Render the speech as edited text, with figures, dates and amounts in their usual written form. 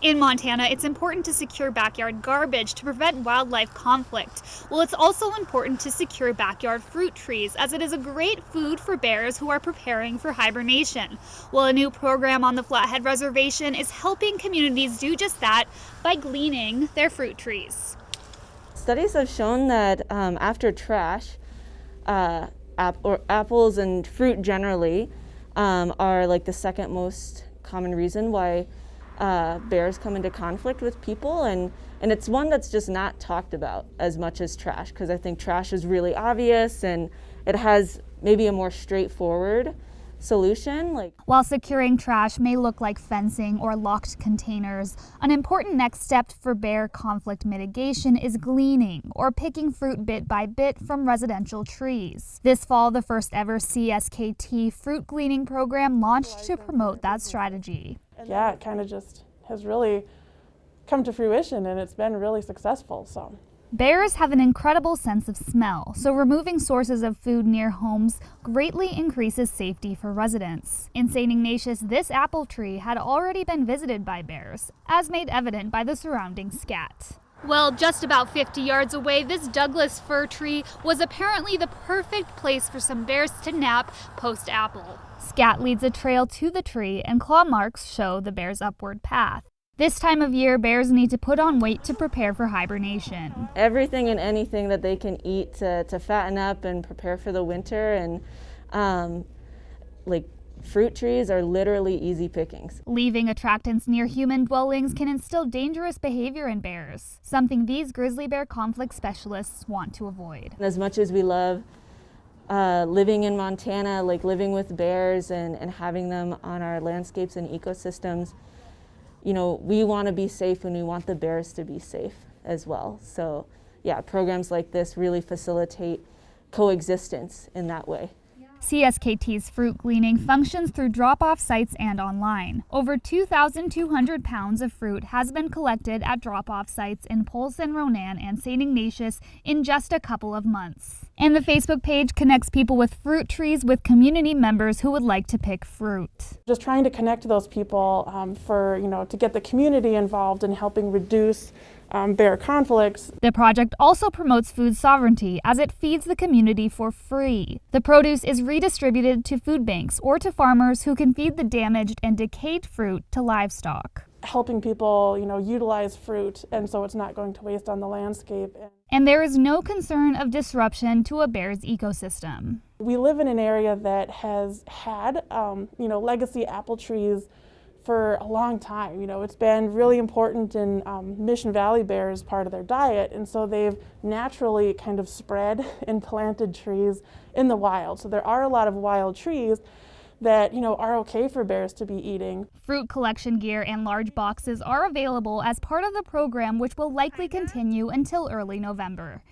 In Montana, it's important to secure backyard garbage to prevent wildlife conflict. Well, it's also important to secure backyard fruit trees, as it is a great food for bears who are preparing for hibernation. Well, a new program on the Flathead Reservation is helping communities do just that by gleaning their fruit trees. Studies have shown that after trash, apples and fruit generally are like the second most common reason why bears come into conflict with people, and it's one that's just not talked about as much as trash, because I think trash is really obvious and it has maybe a more straightforward solution. While securing trash may look like fencing or locked containers, an important next step for bear conflict mitigation is gleaning, or picking fruit bit by bit from residential trees. This fall, the first ever CSKT fruit gleaning program launched to promote that strategy. Yeah, it kind of just has really come to fruition, and it's been really successful. Bears have an incredible sense of smell, so removing sources of food near homes greatly increases safety for residents. In St. Ignatius, this apple tree had already been visited by bears, as made evident by the surrounding scat. Well, just about 50 yards away, this Douglas fir tree was apparently the perfect place for some bears to nap post-apple. Scat leads a trail to the tree, and claw marks show the bear's upward path. This time of year, bears need to put on weight to prepare for hibernation. Everything and anything that they can eat to fatten up and prepare for the winter, and fruit trees are literally easy pickings. Leaving attractants near human dwellings can instill dangerous behavior in bears, something these grizzly bear conflict specialists want to avoid. As much as we love living in Montana, living with bears and having them on our landscapes and ecosystems, we want to be safe, and we want the bears to be safe as well. So yeah, programs like this really facilitate coexistence in that way. CSKT's fruit gleaning functions through drop-off sites and online. Over 2,200 pounds of fruit has been collected at drop-off sites in Polson, Ronan, and St. Ignatius in just a couple of months. And the Facebook page connects people with fruit trees with community members who would like to pick fruit. Just trying to connect those people to get the community involved in helping reduce bear conflicts. The project also promotes food sovereignty, as it feeds the community for free. The produce is redistributed to food banks or to farmers who can feed the damaged and decayed fruit to livestock. Helping people, utilize fruit, and so it's not going to waste on the landscape. And there is no concern of disruption to a bear's ecosystem. We live in an area that has had, legacy apple trees for a long time. It's been really important in Mission Valley bears, part of their diet, and so they've naturally kind of spread and planted trees in the wild. So there are a lot of wild trees that are okay for bears to be eating. Fruit collection gear and large boxes are available as part of the program, which will likely continue until early November.